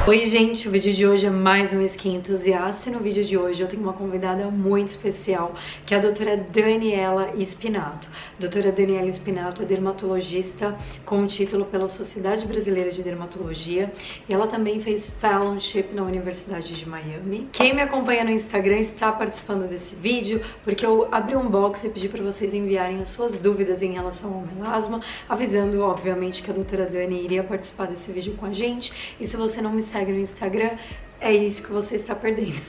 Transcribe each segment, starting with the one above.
Oi gente, o vídeo de hoje é mais um Skin Entusiasta e no vídeo de hoje eu tenho uma convidada muito especial, que é a doutora Daniela Spinato. A doutora Daniela Spinato é dermatologista com título pela Sociedade Brasileira de Dermatologia e ela também fez fellowship na Universidade de Miami. Quem me acompanha no Instagram está participando desse vídeo porque eu abri um box e pedi para vocês enviarem as suas dúvidas em relação ao melasma, avisando obviamente que a doutora Dani iria participar desse vídeo com a gente. E se você não me segue no Instagram, é isso que você está perdendo.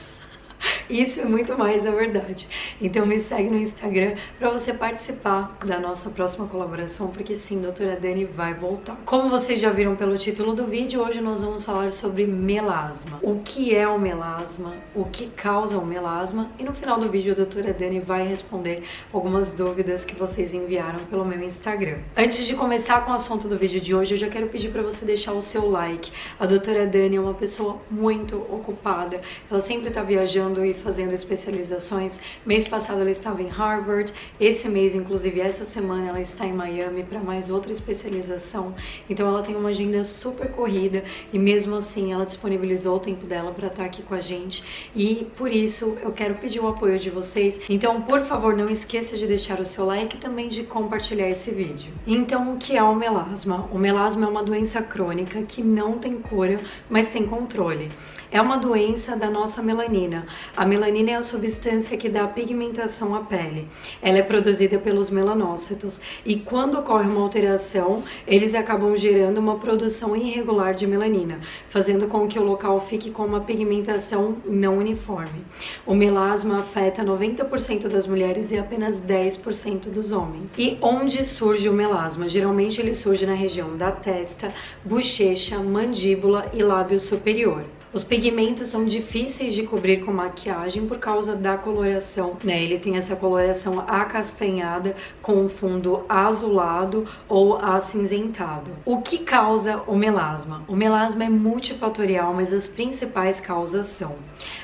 Isso é muito mais a verdade. Então me segue no Instagram para você participar da nossa próxima colaboração, porque sim, doutora Dani vai voltar. Como vocês já viram pelo título do vídeo, hoje nós vamos falar sobre melasma. O que é o melasma, o que causa o melasma, e no final do vídeo a doutora Dani vai responder algumas dúvidas que vocês enviaram pelo meu Instagram. Antes de começar com o assunto do vídeo de hoje, eu já quero pedir para você deixar o seu like. A doutora Dani é uma pessoa muito ocupada, ela sempre está viajando e fazendo especializações. Mês passado ela estava em Harvard, esse mês, inclusive essa semana, ela está em Miami para mais outra especialização. Então ela tem uma agenda super corrida e mesmo assim ela disponibilizou o tempo dela para estar aqui com a gente e por isso eu quero pedir o apoio de vocês. Então, por favor, não esqueça de deixar o seu like e também de compartilhar esse vídeo. Então, o que é o melasma? O melasma é uma doença crônica que não tem cura, mas tem controle. É uma doença da nossa melanina. A melanina é a substância que dá pigmentação à pele. Ela é produzida pelos melanócitos e quando ocorre uma alteração, eles acabam gerando uma produção irregular de melanina, fazendo com que o local fique com uma pigmentação não uniforme. O melasma afeta 90% das mulheres e apenas 10% dos homens. E onde surge o melasma? Geralmente ele surge na região da testa, bochecha, mandíbula e lábio superior. Os pigmentos são difíceis de cobrir com maquiagem por causa da coloração, né? Ele tem essa coloração acastanhada com um fundo azulado ou acinzentado. O que causa o melasma? O melasma é multifatorial, mas as principais causas são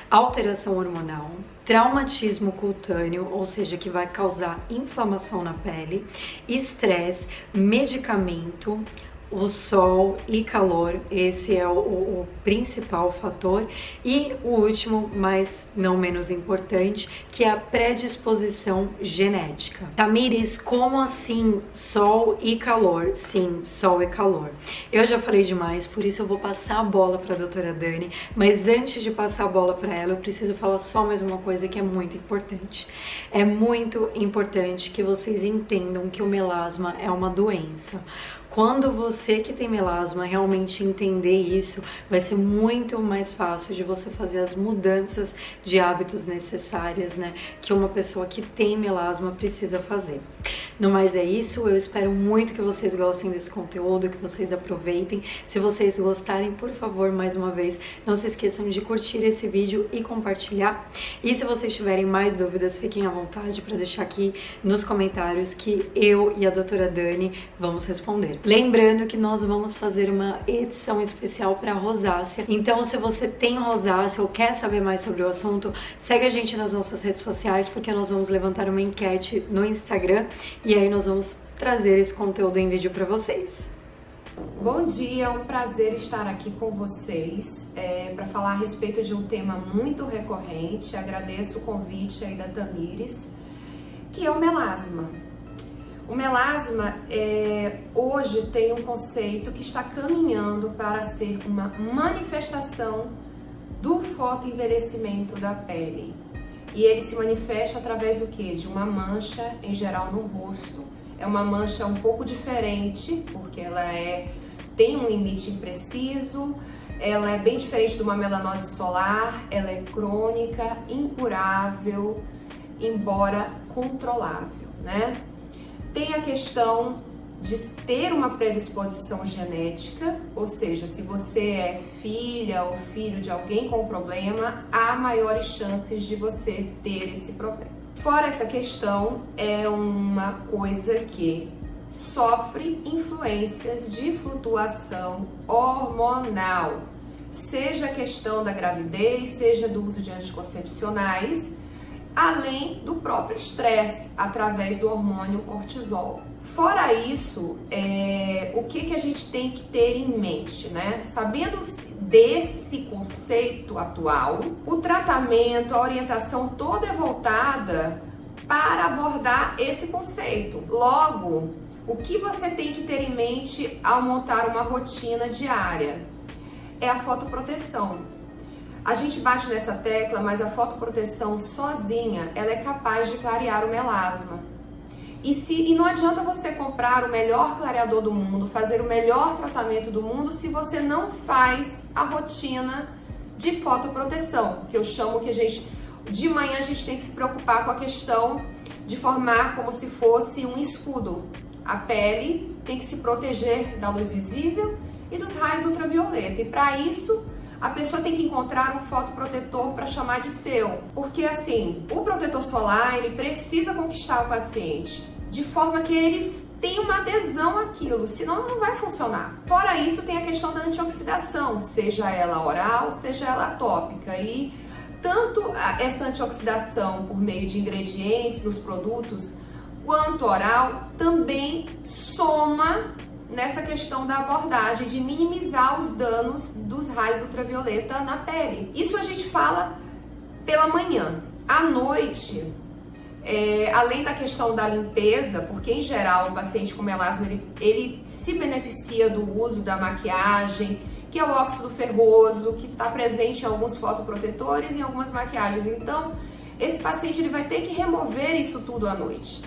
alteração hormonal, traumatismo cutâneo, ou seja, que vai causar inflamação na pele, estresse, medicamento, o sol e calor, esse é o principal fator, e o último, mas não menos importante, que é a predisposição genética. Tamires, como assim sol e calor? Sim, sol e calor. Eu já falei demais, por isso eu vou passar a bola para a doutora Dani, mas antes de passar a bola para ela, eu preciso falar só mais uma coisa que é muito importante. É muito importante que vocês entendam que o melasma é uma doença. Quando você que tem melasma realmente entender isso, vai ser muito mais fácil de você fazer as mudanças de hábitos necessárias, né, que uma pessoa que tem melasma precisa fazer. No mais é isso, eu espero muito que vocês gostem desse conteúdo, que vocês aproveitem. Se vocês gostarem, por favor, mais uma vez, não se esqueçam de curtir esse vídeo e compartilhar. E se vocês tiverem mais dúvidas, fiquem à vontade para deixar aqui nos comentários que eu e a doutora Dani vamos responder. Lembrando que nós vamos fazer uma edição especial para rosácea. Então, se você tem rosácea ou quer saber mais sobre o assunto, segue a gente nas nossas redes sociais, porque nós vamos levantar uma enquete no Instagram e aí nós vamos trazer esse conteúdo em vídeo para vocês. Bom dia, é um prazer estar aqui com vocês para falar a respeito de um tema muito recorrente. Agradeço o convite aí da Tamires, que é o melasma. O melasma hoje tem um conceito que está caminhando para ser uma manifestação do fotoenvelhecimento da pele. E ele se manifesta através do quê? De uma mancha, em geral no rosto. É uma mancha um pouco diferente, porque ela tem um limite impreciso, ela é bem diferente de uma melanose solar, ela é crônica, incurável, embora controlável, né? Tem a questão de ter uma predisposição genética, ou seja, se você é filha ou filho de alguém com problema, há maiores chances de você ter esse problema. Fora essa questão, é uma coisa que sofre influências de flutuação hormonal, seja a questão da gravidez, seja do uso de anticoncepcionais, além do próprio estresse, através do hormônio cortisol. Fora isso, o que a gente tem que ter em mente, né? Sabendo desse conceito atual, o tratamento, a orientação toda é voltada para abordar esse conceito. Logo, o que você tem que ter em mente ao montar uma rotina diária é a fotoproteção. A gente bate nessa tecla, mas a fotoproteção sozinha, ela é capaz de clarear o melasma. E não adianta você comprar o melhor clareador do mundo, fazer o melhor tratamento do mundo, se você não faz a rotina de fotoproteção, que eu chamo que de manhã a gente tem que se preocupar com a questão de formar como se fosse um escudo. A pele tem que se proteger da luz visível e dos raios ultravioleta. E para isso, a pessoa tem que encontrar um fotoprotetor para chamar de seu. Porque assim, o protetor solar, ele precisa conquistar o paciente de forma que ele tenha uma adesão àquilo, senão não vai funcionar. Fora isso, tem a questão da antioxidação, seja ela oral, seja ela tópica. E tanto essa antioxidação por meio de ingredientes nos produtos, quanto oral, também soma nessa questão da abordagem de minimizar os danos dos raios ultravioleta na pele. Isso a gente fala pela manhã. À noite, além da questão da limpeza, porque em geral o paciente com melasma ele se beneficia do uso da maquiagem, que é o óxido ferroso, que está presente em alguns fotoprotetores e em algumas maquiagens. Então, esse paciente ele vai ter que remover isso tudo à noite.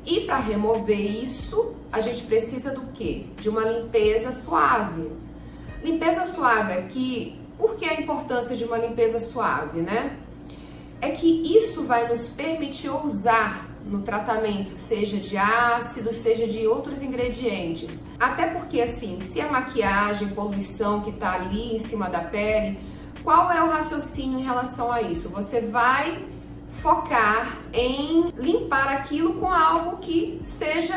E para remover isso, a gente precisa do quê? De uma limpeza suave. Limpeza suave aqui, por que a importância de uma limpeza suave, né? É que isso vai nos permitir usar no tratamento, seja de ácido, seja de outros ingredientes. Até porque, assim, se a maquiagem, poluição que está ali em cima da pele, qual é o raciocínio em relação a isso? Você vai focar em limpar aquilo com algo que seja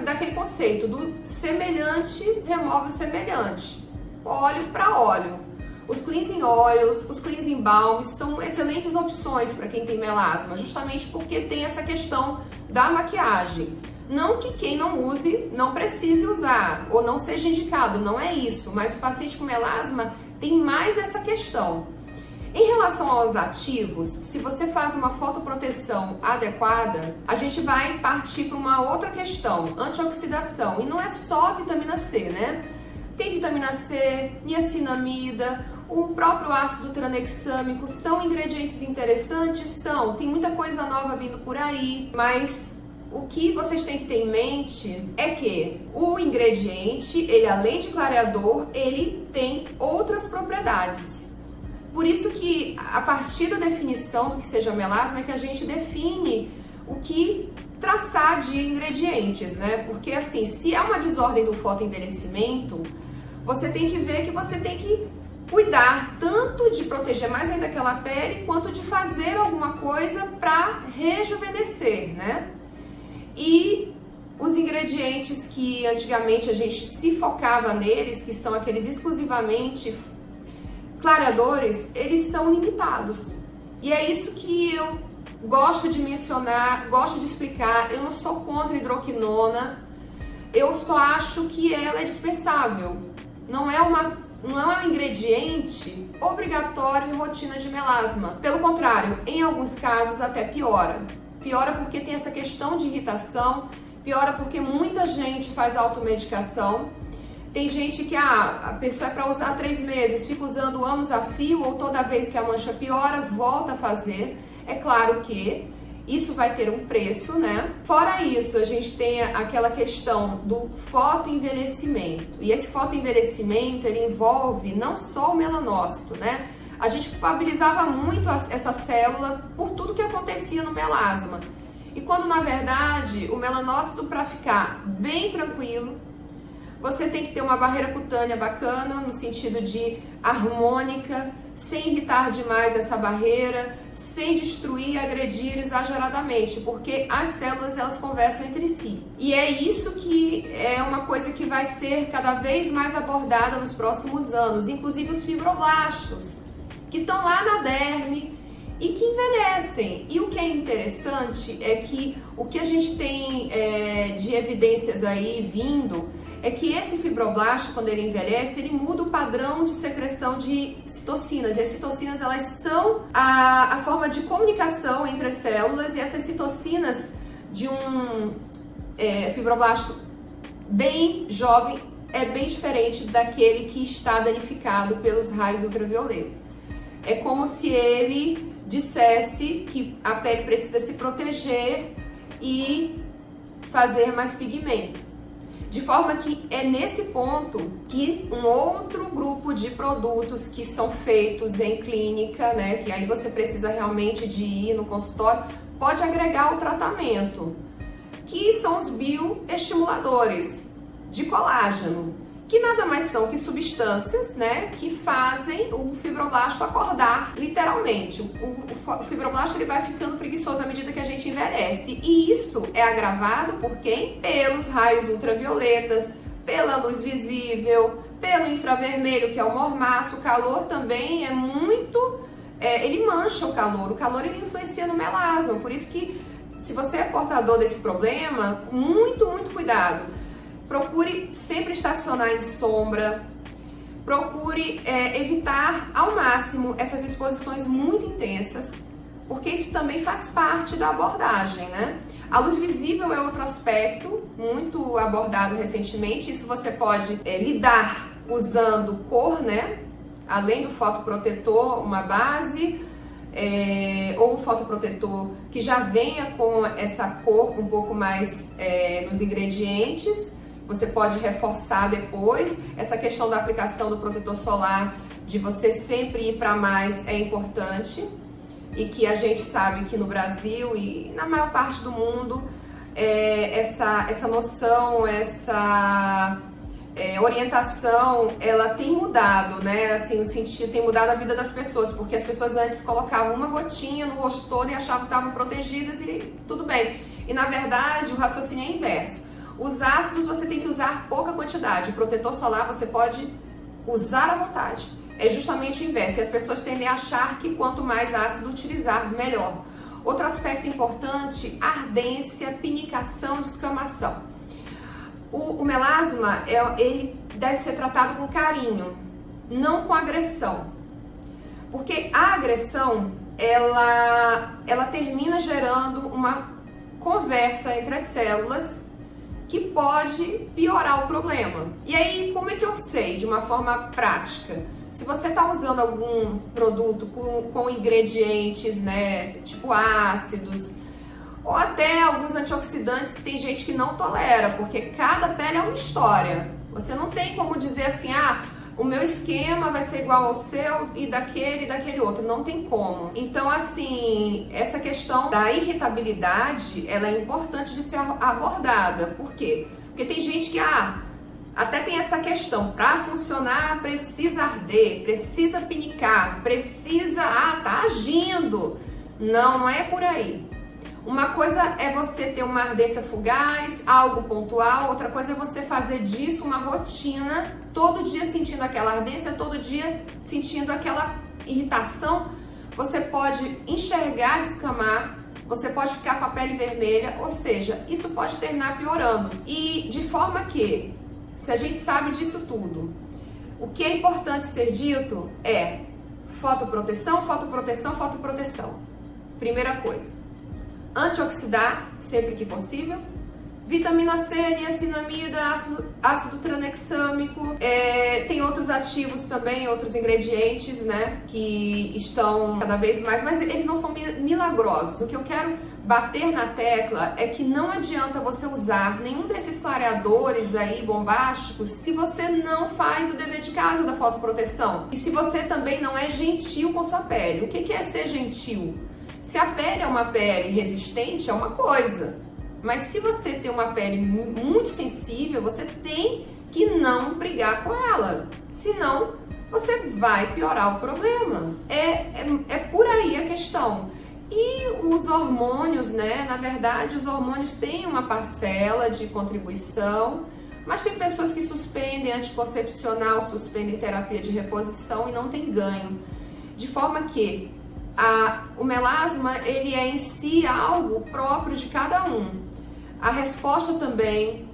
daquele conceito do semelhante remove o semelhante, óleo para óleo. Os cleansing oils, os cleansing balms são excelentes opções para quem tem melasma, justamente porque tem essa questão da maquiagem. Não que quem não use não precise usar ou não seja indicado, não é isso, mas o paciente com melasma tem mais essa questão. Em relação aos ativos, se você faz uma fotoproteção adequada, a gente vai partir para uma outra questão, antioxidação. E não é só vitamina C, né? Tem vitamina C, niacinamida, o próprio ácido tranexâmico, são ingredientes interessantes? São, tem muita coisa nova vindo por aí, mas o que vocês têm que ter em mente é que o ingrediente, ele além de clareador, ele tem outras propriedades. Por isso que, a partir da definição do que seja melasma, é que a gente define o que traçar de ingredientes, né? Porque, assim, se é uma desordem do fotoenvelhecimento, você tem que ver que você tem que cuidar tanto de proteger mais ainda aquela pele, quanto de fazer alguma coisa para rejuvenescer, né? E os ingredientes que antigamente a gente se focava neles, que são aqueles exclusivamente clareadores, eles são limitados. E é isso que eu gosto de mencionar, gosto de explicar. Eu não sou contra a hidroquinona, eu só acho que ela é dispensável. Não é um ingrediente obrigatório em rotina de melasma. Pelo contrário, em alguns casos até piora. Piora porque tem essa questão de irritação, piora porque muita gente faz automedicação. Tem gente que a pessoa é para usar 3 meses, fica usando anos a fio, ou toda vez que a mancha piora, volta a fazer. É claro que isso vai ter um preço, né? Fora isso, a gente tem aquela questão do fotoenvelhecimento. E esse fotoenvelhecimento, ele envolve não só o melanócito, né? A gente culpabilizava muito essa célula por tudo que acontecia no melasma. E quando, na verdade, o melanócito, para ficar bem tranquilo, você tem que ter uma barreira cutânea bacana, no sentido de harmônica, sem irritar demais essa barreira, sem destruir e agredir exageradamente, porque as células, elas conversam entre si. E é isso que é uma coisa que vai ser cada vez mais abordada nos próximos anos, inclusive os fibroblastos, que estão lá na derme e que envelhecem. E o que é interessante é que o que a gente tem de evidências aí vindo é que esse fibroblasto, quando ele envelhece, ele muda o padrão de secreção de citocinas. E as citocinas, elas são a forma de comunicação entre as células, e essas citocinas de um fibroblasto bem jovem é bem diferente daquele que está danificado pelos raios ultravioleta. É como se ele dissesse que a pele precisa se proteger e fazer mais pigmento. De forma que é nesse ponto que um outro grupo de produtos que são feitos em clínica, né, que aí você precisa realmente de ir no consultório, pode agregar ao tratamento, que são os bioestimuladores de colágeno, que nada mais são que substâncias, né, que fazem o fibroblasto acordar, literalmente. O fibroblasto ele vai ficando preguiçoso à medida que a gente envelhece, e isso é agravado por quem? Pelos raios ultravioletas, pela luz visível, pelo infravermelho, que é o mormaço. O calor também é muito... ele mancha o calor ele influencia no melasma, por isso que se você é portador desse problema, muito cuidado. Procure sempre estacionar em sombra, procure evitar ao máximo essas exposições muito intensas, porque isso também faz parte da abordagem, né? A luz visível é outro aspecto muito abordado recentemente. Isso você pode lidar usando cor, né? Além do fotoprotetor, uma base ou um fotoprotetor que já venha com essa cor um pouco mais nos ingredientes. Você pode reforçar depois. Essa questão da aplicação do protetor solar, de você sempre ir para mais, é importante. E que a gente sabe que no Brasil e na maior parte do mundo, essa noção, essa orientação, ela tem mudado, né? Assim, o sentido tem mudado a vida das pessoas, porque as pessoas antes colocavam uma gotinha no rosto todo e achavam que estavam protegidas e tudo bem. E na verdade, o raciocínio é inverso. Os ácidos você tem que usar pouca quantidade, o protetor solar você pode usar à vontade. É justamente o inverso, e as pessoas tendem a achar que quanto mais ácido utilizar, melhor. Outro aspecto importante, ardência, pinicação, descamação. O melasma, ele deve ser tratado com carinho, não com agressão. Porque a agressão, ela termina gerando uma conversa entre as células que pode piorar o problema. E aí, como é que eu sei de uma forma prática? Se você está usando algum produto com ingredientes, né, tipo ácidos, ou até alguns antioxidantes que tem gente que não tolera, porque cada pele é uma história. Você não tem como dizer assim, o meu esquema vai ser igual ao seu e daquele outro. Não tem como. Então, assim, essa questão da irritabilidade, ela é importante de ser abordada. Por quê? Porque tem gente que, até tem essa questão, para funcionar precisa arder, precisa pinicar, precisa, tá agindo. Não é por aí. Uma coisa é você ter uma ardência fugaz, algo pontual, outra coisa é você fazer disso uma rotina, todo dia sentindo aquela ardência, todo dia sentindo aquela irritação. Você pode enxergar, descamar, você pode ficar com a pele vermelha, ou seja, isso pode terminar piorando. E de forma que, se a gente sabe disso tudo, o que é importante ser dito é fotoproteção, fotoproteção, fotoproteção. Primeira coisa. Antioxidar sempre que possível, vitamina C, niacinamida, ácido tranexâmico, tem outros ativos também, outros ingredientes, né, que estão cada vez mais, mas eles não são milagrosos. O que eu quero bater na tecla é que não adianta você usar nenhum desses clareadores aí bombásticos se você não faz o dever de casa da fotoproteção e se você também não é gentil com sua pele. O que é ser gentil? Se a pele é uma pele resistente, é uma coisa. Mas se você tem uma pele muito sensível, você tem que não brigar com ela. Senão, você vai piorar o problema. É por aí a questão. E os hormônios, né? Na verdade, os hormônios têm uma parcela de contribuição, mas tem pessoas que suspendem anticoncepcional, suspendem terapia de reposição e não tem ganho. De forma que O melasma, ele é em si algo próprio de cada um. A resposta também,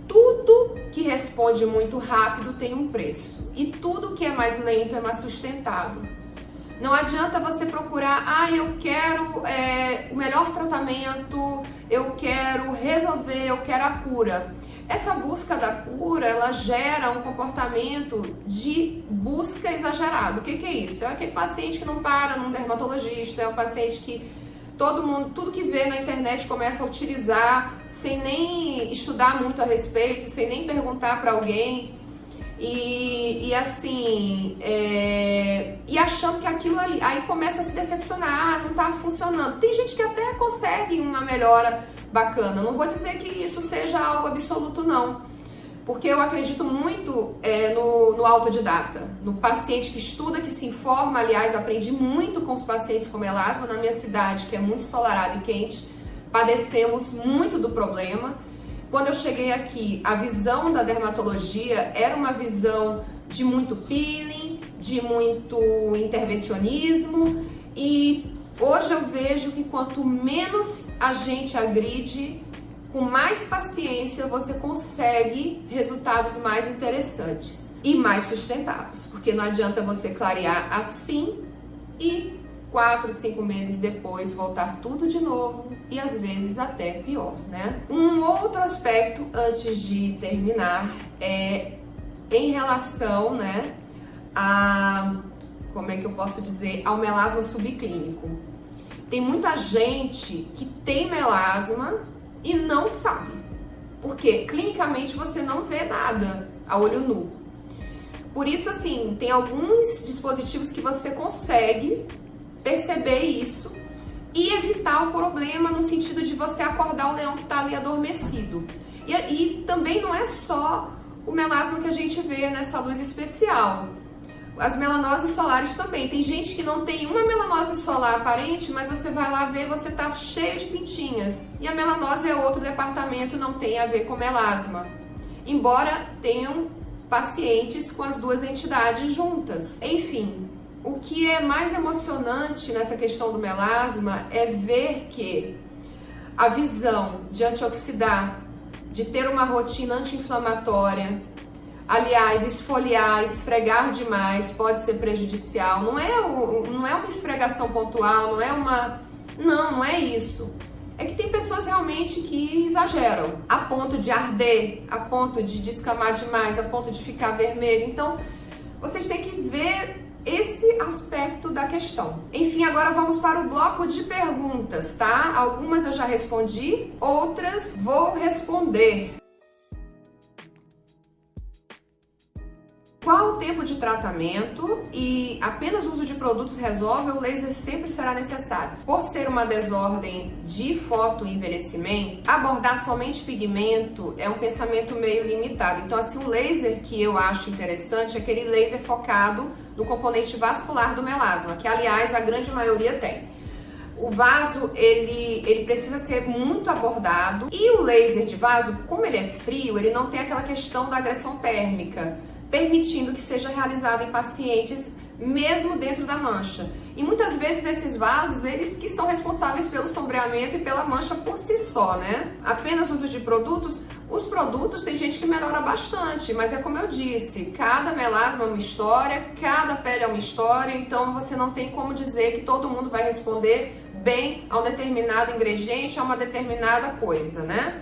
tudo que responde muito rápido tem um preço. E tudo que é mais lento é mais sustentado. Não adianta você procurar, eu quero o melhor tratamento, eu quero resolver, eu quero a cura. Essa busca da cura, ela gera um comportamento de busca exagerado. O que é isso? É aquele paciente que não para num dermatologista, é um paciente que todo mundo, tudo que vê na internet começa a utilizar sem nem estudar muito a respeito, sem nem perguntar para alguém. E achando que aquilo ali, aí começa a se decepcionar, não tá funcionando. Tem gente que até consegue uma melhora bacana, não vou dizer que isso seja algo absoluto não, porque eu acredito muito no autodidata, no paciente que estuda, que se informa. Aliás, aprendi muito com os pacientes com melasma na minha cidade, que é muito ensolarada e quente, padecemos muito do problema. Quando eu cheguei aqui, a visão da dermatologia era uma visão de muito peeling, de muito intervencionismo, e hoje eu vejo que quanto menos a gente agride, com mais paciência você consegue resultados mais interessantes e mais sustentáveis, porque não adianta você clarear assim e 4, 5 meses depois voltar tudo de novo e às vezes até pior, né? Um outro aspecto antes de terminar é em relação, né, como é que eu posso dizer, ao melasma subclínico. Tem muita gente que tem melasma e não sabe, porque clinicamente você não vê nada a olho nu. Por isso, assim, tem alguns dispositivos que você consegue perceber isso e evitar o problema, no sentido de você acordar o leão que está ali adormecido. E também não é só o melasma que a gente vê nessa luz especial. As melanoses solares também. Tem gente que não tem uma melanose solar aparente, mas você vai lá ver, você tá cheio de pintinhas. E a melanose é outro departamento, não tem a ver com melasma. Embora tenham pacientes com as duas entidades juntas. Enfim, o que é mais emocionante nessa questão do melasma é ver que a visão de antioxidar, de ter uma rotina anti-inflamatória, aliás, esfoliar, esfregar demais pode ser prejudicial. Não é uma esfregação pontual, não é isso. É que tem pessoas realmente que exageram, a ponto de arder, a ponto de descamar demais, a ponto de ficar vermelho. Então, vocês têm que ver esse aspecto da questão. Enfim, agora vamos para o bloco de perguntas, tá? Algumas eu já respondi, outras vou responder. Qual o tempo de tratamento e apenas o uso de produtos resolve ou o laser sempre será necessário? Por ser uma desordem de fotoenvelhecimento, abordar somente pigmento é um pensamento meio limitado. Então, assim, o laser que eu acho interessante é aquele laser focado no componente vascular do melasma, que aliás a grande maioria tem. O vaso, ele precisa ser muito abordado, e o laser de vaso, como ele é frio, ele não tem aquela questão da agressão térmica, permitindo que seja realizado em pacientes mesmo dentro da mancha. E muitas vezes esses vasos, eles que são responsáveis pelo sombreamento e pela mancha por si só, né? Apenas uso de produtos. Os produtos tem gente que melhora bastante, mas é como eu disse, cada melasma é uma história, cada pele é uma história, então você não tem como dizer que todo mundo vai responder bem a um determinado ingrediente, a uma determinada coisa, né?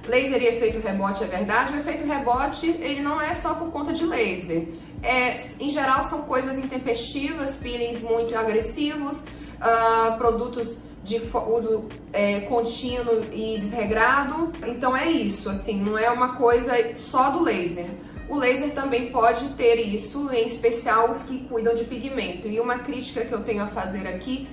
Laser e efeito rebote é verdade. O efeito rebote, ele não é só por conta de laser. Em geral, são coisas intempestivas, peelings muito agressivos, produtos de uso contínuo e desregrado. Então é isso, assim, não é uma coisa só do laser. O laser também pode ter isso, em especial os que cuidam de pigmento. E uma crítica que eu tenho a fazer aqui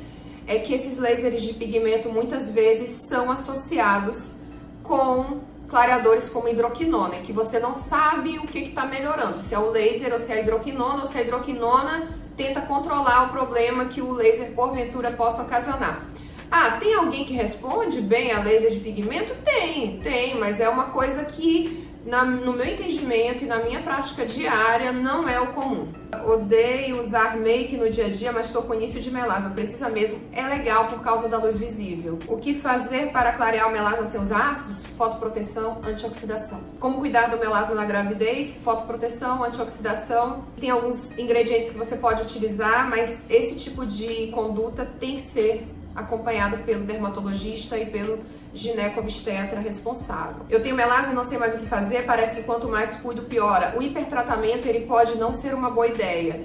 é que esses lasers de pigmento muitas vezes são associados com clareadores como hidroquinona, que você não sabe o que está melhorando, se é o laser ou se é a hidroquinona, ou se a hidroquinona tenta controlar o problema que o laser porventura possa ocasionar. Ah, tem alguém que responde bem a laser de pigmento? Tem, mas é uma coisa que no meu entendimento e na minha prática diária não é o comum. Odeio usar make no dia a dia, mas estou com início de melasma. Precisa mesmo? É legal por causa da luz visível. O que fazer para clarear o melasma sem usar ácidos? Fotoproteção, antioxidação. Como cuidar do melasma na gravidez? Fotoproteção, antioxidação. Tem alguns ingredientes que você pode utilizar, mas esse tipo de conduta tem que ser acompanhado pelo dermatologista e pelo gineco-obstetra responsável. Eu tenho melasma e não sei mais o que fazer, parece que quanto mais cuido, piora. O hipertratamento, ele pode não ser uma boa ideia.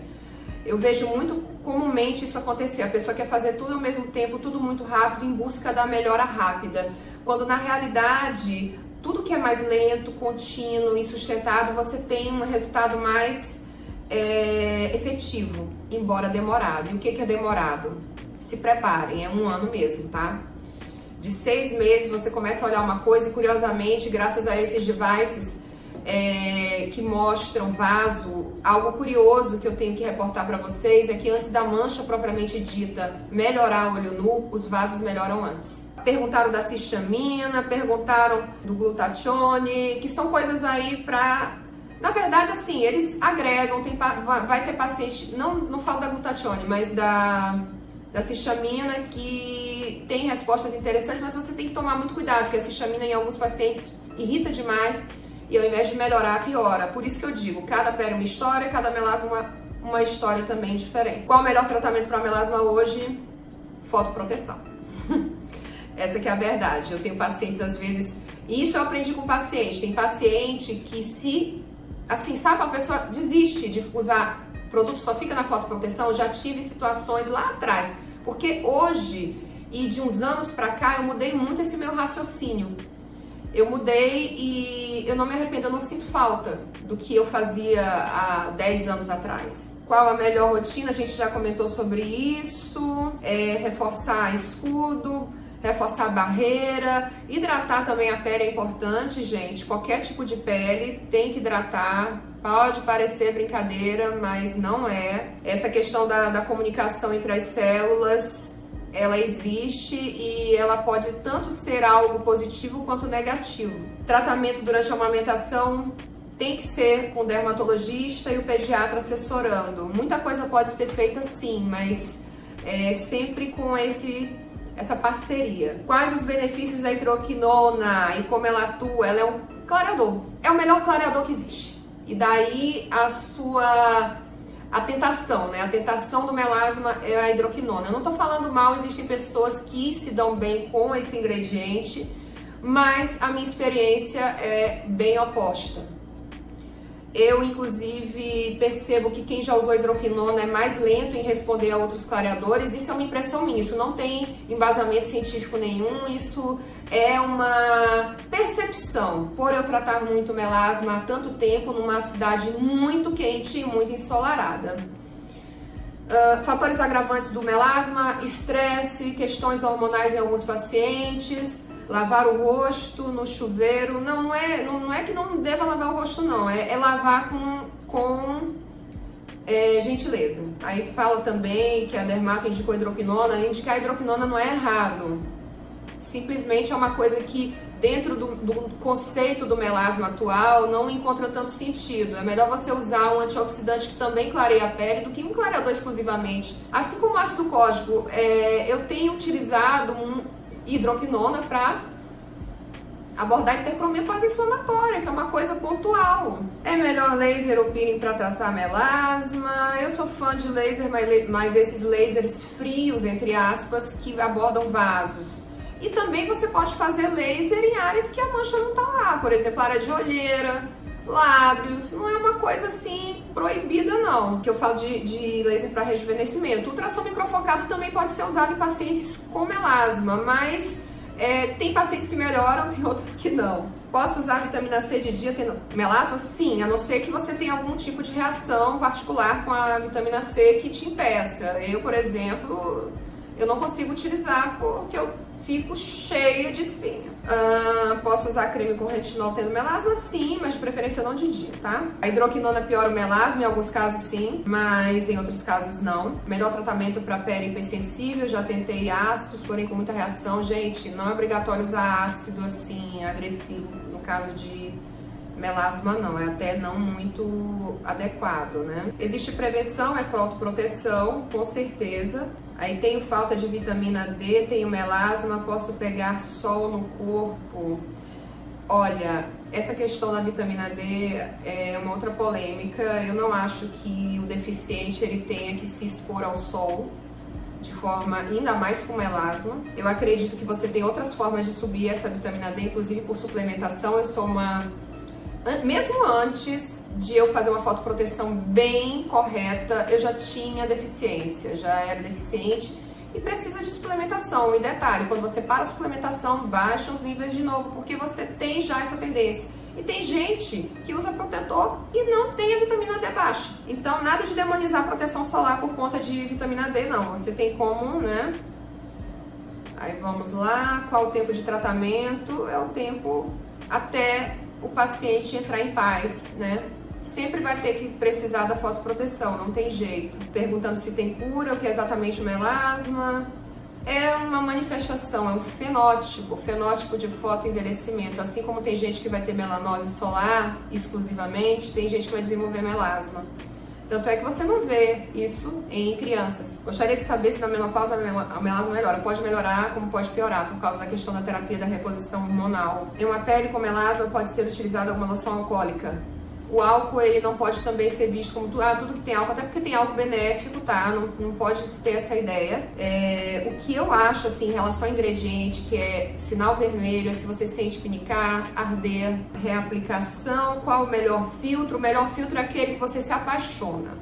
Eu vejo muito comumente isso acontecer. A pessoa quer fazer tudo ao mesmo tempo, tudo muito rápido, em busca da melhora rápida. Quando na realidade, tudo que é mais lento, contínuo e sustentado, você tem um resultado mais efetivo, embora demorado. E o que é demorado? Se preparem, é 1 ano mesmo, tá? De 6 meses você começa a olhar uma coisa e, curiosamente, graças a esses devices que mostram vaso, algo curioso que eu tenho que reportar para vocês é que antes da mancha propriamente dita melhorar olho nu, os vasos melhoram antes. Perguntaram da cistamina, perguntaram do glutatione, que são coisas aí pra... Na verdade, assim, eles agregam, vai ter paciente, não falo da glutatione, mas da cistamina, que tem respostas interessantes, mas você tem que tomar muito cuidado, porque a cistamina em alguns pacientes irrita demais e ao invés de melhorar, piora. Por isso que eu digo, cada pele uma história, cada melasma uma história também diferente. Qual o melhor tratamento para melasma hoje? Fotoproteção. Essa que é a verdade. Eu tenho pacientes, às vezes, e isso eu aprendi com paciente. Tem paciente que sabe, a pessoa desiste de usar produto, só fica na fotoproteção. Já tive situações lá atrás, porque hoje e de uns anos pra cá eu mudei muito esse meu raciocínio. Eu mudei e eu não me arrependo, eu não sinto falta do que eu fazia há 10 anos atrás. Qual a melhor rotina? A gente já comentou sobre isso. Reforçar escudo, reforçar a barreira, hidratar também a pele é importante, gente. Qualquer tipo de pele tem que hidratar. Pode parecer brincadeira, mas não é. Essa questão da comunicação entre as células, ela existe e ela pode tanto ser algo positivo quanto negativo. Tratamento durante a amamentação tem que ser com o dermatologista e o pediatra assessorando. Muita coisa pode ser feita sim, mas sempre com essa parceria. Quais os benefícios da hidroquinona e como ela atua? Ela é um clareador. É o melhor clareador que existe. E daí a tentação, né? A tentação do melasma é a hidroquinona. Eu não tô falando mal, existem pessoas que se dão bem com esse ingrediente, mas a minha experiência é bem oposta. Eu, inclusive, percebo que quem já usou hidroquinona é mais lento em responder a outros clareadores. Isso é uma impressão minha, isso não tem embasamento científico nenhum, isso é uma percepção. Por eu tratar muito melasma há tanto tempo, numa cidade muito quente e muito ensolarada. Fatores agravantes do melasma: estresse, questões hormonais em alguns pacientes, lavar o rosto no chuveiro. Não é que não deva lavar o rosto, não. É lavar com gentileza. Aí fala também que a dermato indicou hidroquinona. Indicar hidroquinona não é errado. Simplesmente é uma coisa que, dentro do conceito do melasma atual, não encontra tanto sentido. É melhor você usar um antioxidante que também clareia a pele do que um clareador exclusivamente. Assim como o ácido cólico, eu tenho utilizado hidroquinona para abordar a hipercromia pós-inflamatória, que é uma coisa pontual. É melhor laser ou peeling para tratar melasma? Eu sou fã de laser, mas esses lasers frios, entre aspas, que abordam vasos. E também você pode fazer laser em áreas que a mancha não tá lá, por exemplo, área de olheira, lábios. Não é uma coisa assim proibida, não, que eu falo de laser para rejuvenescimento. O ultrassom microfocado também pode ser usado em pacientes com melasma, mas tem pacientes que melhoram, tem outros que não. Posso usar vitamina C de dia tendo melasma? Sim, a não ser que você tenha algum tipo de reação particular com a vitamina C que te impeça. Eu, por exemplo, eu não consigo utilizar porque eu fico cheia de espinha. Posso usar creme com retinol tendo melasma? Sim, mas de preferência não de dia, tá? A hidroquinona piora o melasma, em alguns casos sim, mas em outros casos não. Melhor tratamento para pele hipersensível, já tentei ácidos, porém com muita reação. Gente, não é obrigatório usar ácido assim, agressivo, no caso de melasma não, é até não muito adequado, né? Existe prevenção, é fotoproteção, com certeza. Aí tenho falta de vitamina D, tenho melasma, posso pegar sol no corpo. Olha, essa questão da vitamina D é uma outra polêmica. Eu não acho que o deficiente ele tenha que se expor ao sol de forma, ainda mais com melasma. Eu acredito que você tem outras formas de subir essa vitamina D, inclusive por suplementação. Eu sou mesmo antes de eu fazer uma fotoproteção bem correta, eu já tinha deficiência, já era deficiente e precisa de suplementação. E detalhe, quando você para a suplementação, baixa os níveis de novo, porque você tem já essa tendência. E tem gente que usa protetor e não tem a vitamina D baixa. Então, nada de demonizar a proteção solar por conta de vitamina D, não. Você tem como, né? Aí vamos lá, qual o tempo de tratamento? É o tempo até o paciente entrar em paz, né? Sempre vai ter que precisar da fotoproteção, não tem jeito. Perguntando se tem cura, o que é exatamente o melasma. É uma manifestação, é um fenótipo de fotoenvelhecimento. Assim como tem gente que vai ter melanose solar exclusivamente, tem gente que vai desenvolver melasma. Tanto é que você não vê isso em crianças. Gostaria de saber se na menopausa a melasma melhora. Pode melhorar, como pode piorar, por causa da questão da terapia da reposição hormonal. Em uma pele com melasma pode ser utilizada alguma loção alcoólica. O álcool, ele não pode também ser visto como tudo que tem álcool, até porque tem álcool benéfico, tá? Não pode ter essa ideia. O que eu acho, assim, em relação ao ingrediente, que é sinal vermelho, é se você sente pinicar, arder, reaplicação, qual o melhor filtro? O melhor filtro é aquele que você se apaixona,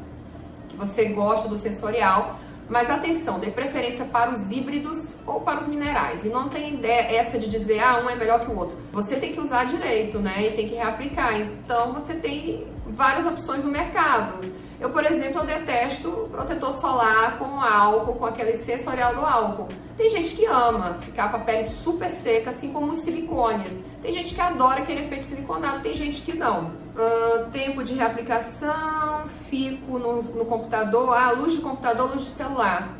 que você gosta do sensorial. Mas atenção, dê preferência para os híbridos ou para os minerais. E não tem ideia essa de dizer, um é melhor que o outro. Você tem que usar direito, né? E tem que reaplicar. Então, você tem várias opções no mercado. Eu, por exemplo, eu detesto protetor solar com álcool, com aquele sensorial do álcool. Tem gente que ama ficar com a pele super seca, assim como os silicones. Tem gente que adora aquele efeito siliconado, tem gente que não. Tempo de reaplicação, fico no computador, luz de computador, luz de celular.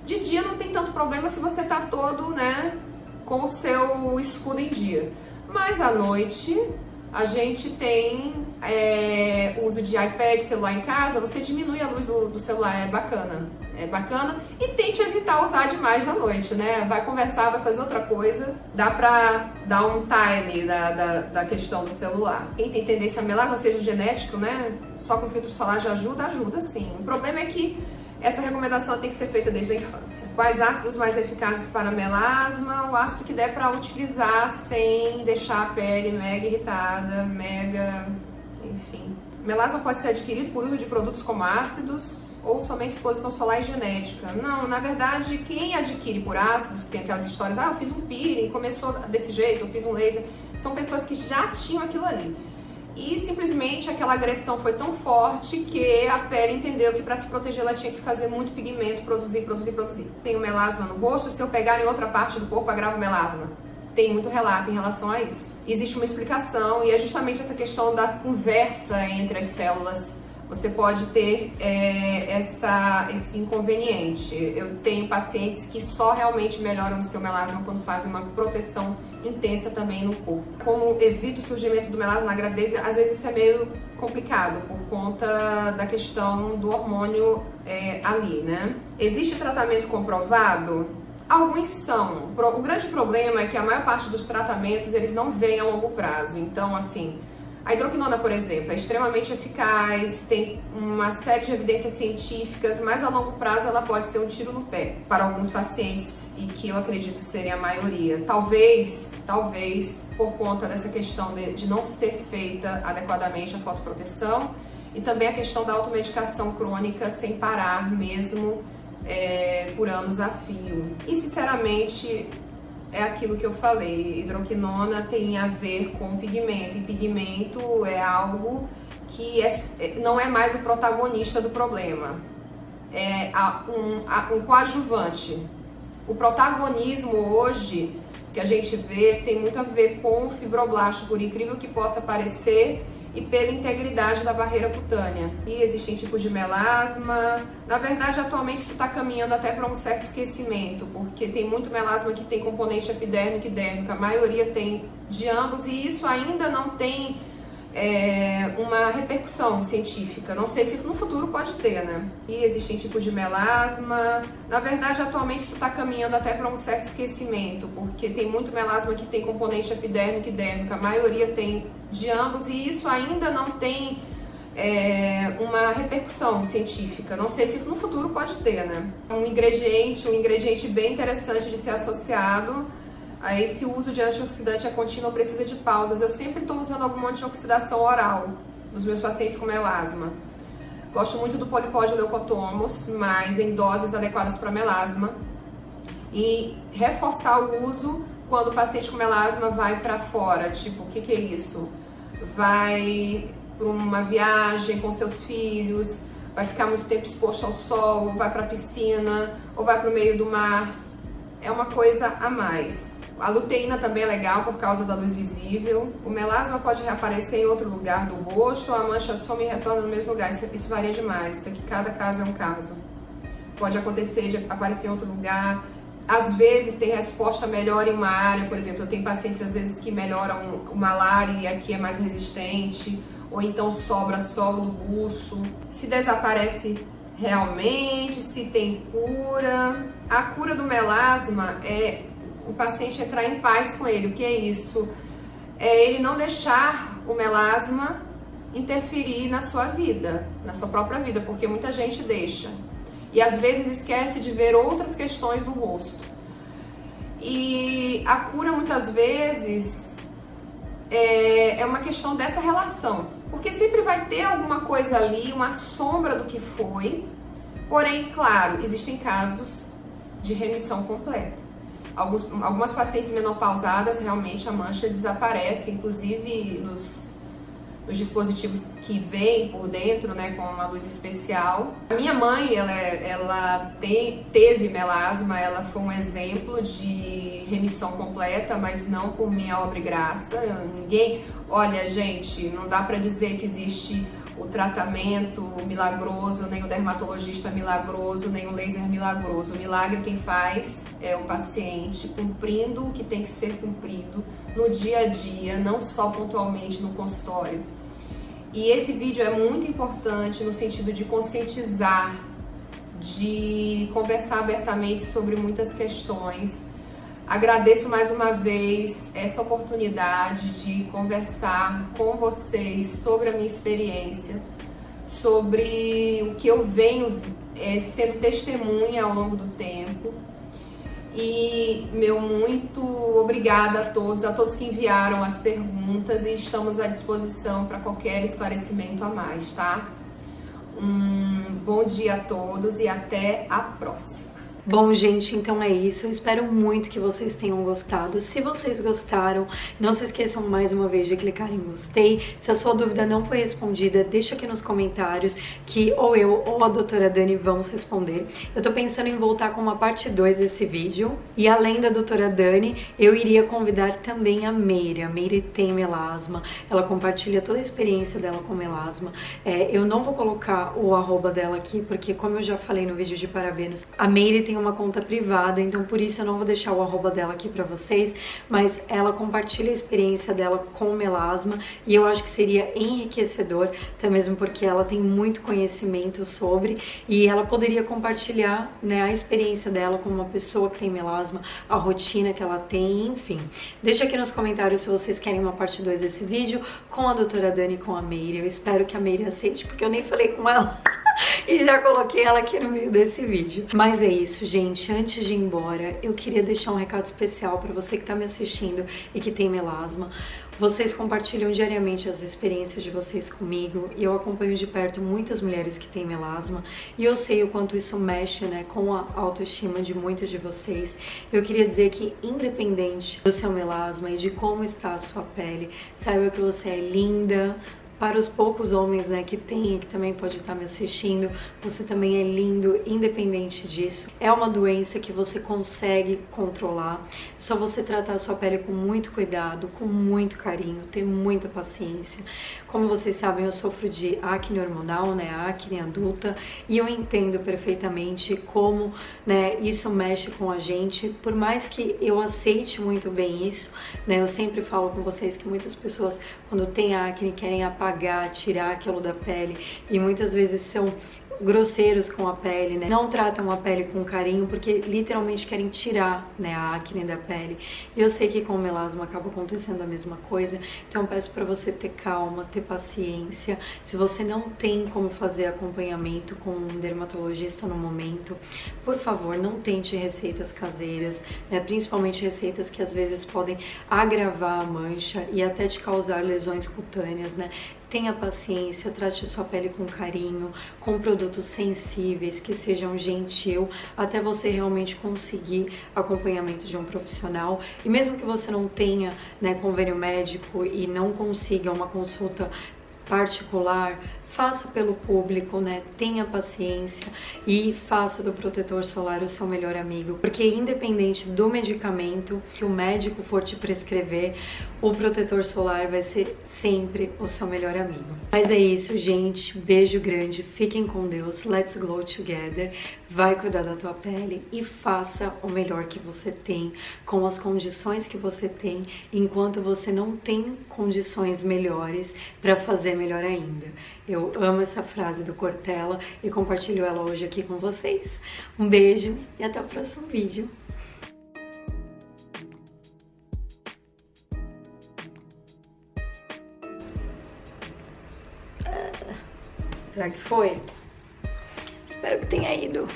De dia não tem tanto problema se você tá todo, né, com o seu escudo em dia. Mas à noite a gente tem uso de iPad, celular em casa, você diminui a luz do celular, é bacana, e tente evitar usar demais à noite, né? Vai conversar, vai fazer outra coisa, dá pra dar um time da questão do celular. Quem tem tendência a melasma, seja genético, né? Só com filtro solar já ajuda sim. O problema é que essa recomendação tem que ser feita desde a infância. Quais ácidos mais eficazes para melasma? O ácido que der para utilizar sem deixar a pele mega irritada, enfim. Melasma pode ser adquirido por uso de produtos como ácidos ou somente exposição solar e genética. Não, na verdade, quem adquire por ácidos, tem aquelas histórias, eu fiz um peeling, começou desse jeito, eu fiz um laser, são pessoas que já tinham aquilo ali. E simplesmente aquela agressão foi tão forte que a pele entendeu que para se proteger ela tinha que fazer muito pigmento, produzir. Tenho melasma no rosto, se eu pegar em outra parte do corpo, agravo melasma. Tem muito relato em relação a isso. Existe uma explicação e é justamente essa questão da conversa entre as células. Você pode ter esse inconveniente. Eu tenho pacientes que só realmente melhoram o seu melasma quando fazem uma proteção intensa também no corpo. Como evita o surgimento do melasma na gravidez, às vezes isso é meio complicado por conta da questão do hormônio ali, né? Existe tratamento comprovado? Alguns são. O grande problema é que a maior parte dos tratamentos eles não vêm a longo prazo. Então, assim, a hidroquinona, por exemplo, é extremamente eficaz, tem uma série de evidências científicas, mas a longo prazo ela pode ser um tiro no pé para alguns pacientes e que eu acredito serem a maioria. Talvez, por conta dessa questão de não ser feita adequadamente a fotoproteção e também a questão da automedicação crônica sem parar mesmo por anos a fio. E, sinceramente, é aquilo que eu falei, hidroquinona tem a ver com pigmento, e pigmento é algo que não é mais o protagonista do problema, é um coadjuvante. O protagonismo hoje que a gente vê tem muito a ver com o fibroblasto, por incrível que possa parecer, e pela integridade da barreira cutânea. E existem tipos de melasma. Na verdade, atualmente isso está caminhando até para um certo esquecimento, porque tem muito melasma que tem componente epidérmico e dérmico, a maioria tem de ambos, e isso ainda não tem uma repercussão científica. Não sei se no futuro pode ter, né? E existem tipos de melasma. Na verdade, atualmente isso está caminhando até para um certo esquecimento, porque tem muito melasma que tem componente epidérmico e dérmico, a maioria tem de ambos, e isso ainda não tem uma repercussão científica. Não sei se no futuro pode ter, né? Um ingrediente bem interessante de ser associado a esse uso de antioxidante contínuo precisa de pausas. Eu sempre estou usando alguma antioxidação oral nos meus pacientes com melasma. Gosto muito do Polipod leucotomos, mas em doses adequadas para melasma. E reforçar o uso quando o paciente com melasma vai para fora. Tipo, o que é isso? Vai para uma viagem com seus filhos, vai ficar muito tempo exposto ao sol, ou vai para a piscina, ou vai para o meio do mar. É uma coisa a mais. A luteína também é legal por causa da luz visível. O melasma pode reaparecer em outro lugar do rosto, ou a mancha some e retorna no mesmo lugar. Isso varia demais. Isso aqui, cada caso é um caso. Pode acontecer de aparecer em outro lugar. Às vezes tem resposta melhor em uma área. Por exemplo, eu tenho pacientes às vezes que melhoram o malária e aqui é mais resistente. Ou então sobra só do buço. Se desaparece realmente, se tem cura. A cura do melasma é o paciente entrar em paz com ele. O que é isso? É ele não deixar o melasma interferir na sua vida, na sua própria vida, porque muita gente deixa. E às vezes esquece de ver outras questões no rosto. E a cura muitas vezes é uma questão dessa relação. Porque sempre vai ter alguma coisa ali, uma sombra do que foi. Porém, claro, existem casos de remissão completa. Algumas pacientes menopausadas, realmente a mancha desaparece, inclusive nos dispositivos que vêm por dentro, né, com uma luz especial. A minha mãe, ela teve melasma, ela foi um exemplo de remissão completa, mas não por minha obra e graça. Olha, gente, não dá pra dizer que existe o tratamento milagroso, nem o dermatologista milagroso, nem o laser milagroso. O milagre quem faz é o paciente cumprindo o que tem que ser cumprido no dia a dia, não só pontualmente no consultório. E esse vídeo é muito importante no sentido de conscientizar, de conversar abertamente sobre muitas questões. Agradeço mais uma vez essa oportunidade de conversar com vocês sobre a minha experiência, sobre o que eu venho sendo testemunha ao longo do tempo. E meu muito obrigada a todos que enviaram as perguntas, e estamos à disposição para qualquer esclarecimento a mais, tá? Bom dia a todos e até a próxima. Bom, gente, então é isso. Eu espero muito que vocês tenham gostado. Se vocês gostaram, não se esqueçam mais uma vez de clicar em gostei. Se a sua dúvida não foi respondida, deixa aqui nos comentários que ou eu ou a doutora Dani vamos responder. Eu tô pensando em voltar com uma parte 2 desse vídeo. E além da doutora Dani, eu iria convidar também a Meire. A Meire tem melasma, ela compartilha toda a experiência dela com melasma. Eu não vou colocar o arroba dela aqui, porque como eu já falei no vídeo de parabenos, a Meire tem uma conta privada, então por isso eu não vou deixar o arroba dela aqui pra vocês, mas ela compartilha a experiência dela com melasma e eu acho que seria enriquecedor, até mesmo porque ela tem muito conhecimento sobre, e ela poderia compartilhar, né, a experiência dela com uma pessoa que tem melasma, a rotina que ela tem, enfim. Deixa aqui nos comentários se vocês querem uma parte 2 desse vídeo com a doutora Dani e com a Meire. Eu espero que a Meire aceite, porque eu nem falei com ela. E já coloquei ela aqui no meio desse vídeo. Mas é isso, gente. Antes de ir embora, eu queria deixar um recado especial para você que tá me assistindo e que tem melasma. Vocês compartilham diariamente as experiências de vocês comigo e eu acompanho de perto muitas mulheres que têm melasma e eu sei o quanto isso mexe, né, com a autoestima de muitas de vocês. Eu queria dizer que, independente do seu melasma e de como está a sua pele, saiba que você é linda, Para os poucos homens, né, que tem e que também pode estar me assistindo, você também é lindo, independente disso. É uma doença que você consegue controlar. É só você tratar a sua pele com muito cuidado, com muito carinho, ter muita paciência. Como vocês sabem, eu sofro de acne hormonal, né, acne adulta, e eu entendo perfeitamente como, né, isso mexe com a gente. Por mais que eu aceite muito bem isso, né, eu sempre falo com vocês que muitas pessoas, quando tem acne, querem apagar, tirar aquilo da pele, e muitas vezes são grosseiros com a pele, né? Não tratam a pele com carinho porque literalmente querem tirar, né, a acne da pele. E eu sei que com o melasma acaba acontecendo a mesma coisa, então eu peço para você ter calma, ter paciência. Se você não tem como fazer acompanhamento com um dermatologista no momento, por favor, não tente receitas caseiras, né? Principalmente receitas que às vezes podem agravar a mancha e até te causar lesões cutâneas, né? Tenha paciência, trate a sua pele com carinho, com produtos sensíveis, que sejam gentil, até você realmente conseguir acompanhamento de um profissional. E mesmo que você não tenha, né, convênio médico e não consiga uma consulta particular, faça pelo público, né? Tenha paciência e faça do protetor solar o seu melhor amigo, porque independente do medicamento que o médico for te prescrever, o protetor solar vai ser sempre o seu melhor amigo. Mas é isso, gente. Beijo grande, fiquem com Deus, let's glow together. Vai cuidar da tua pele e faça o melhor que você tem, com as condições que você tem, enquanto você não tem condições melhores para fazer melhor ainda. Eu amo essa frase do Cortella e compartilho ela hoje aqui com vocês. Um beijo e até o próximo vídeo. Será que foi? Espero que tenha ido.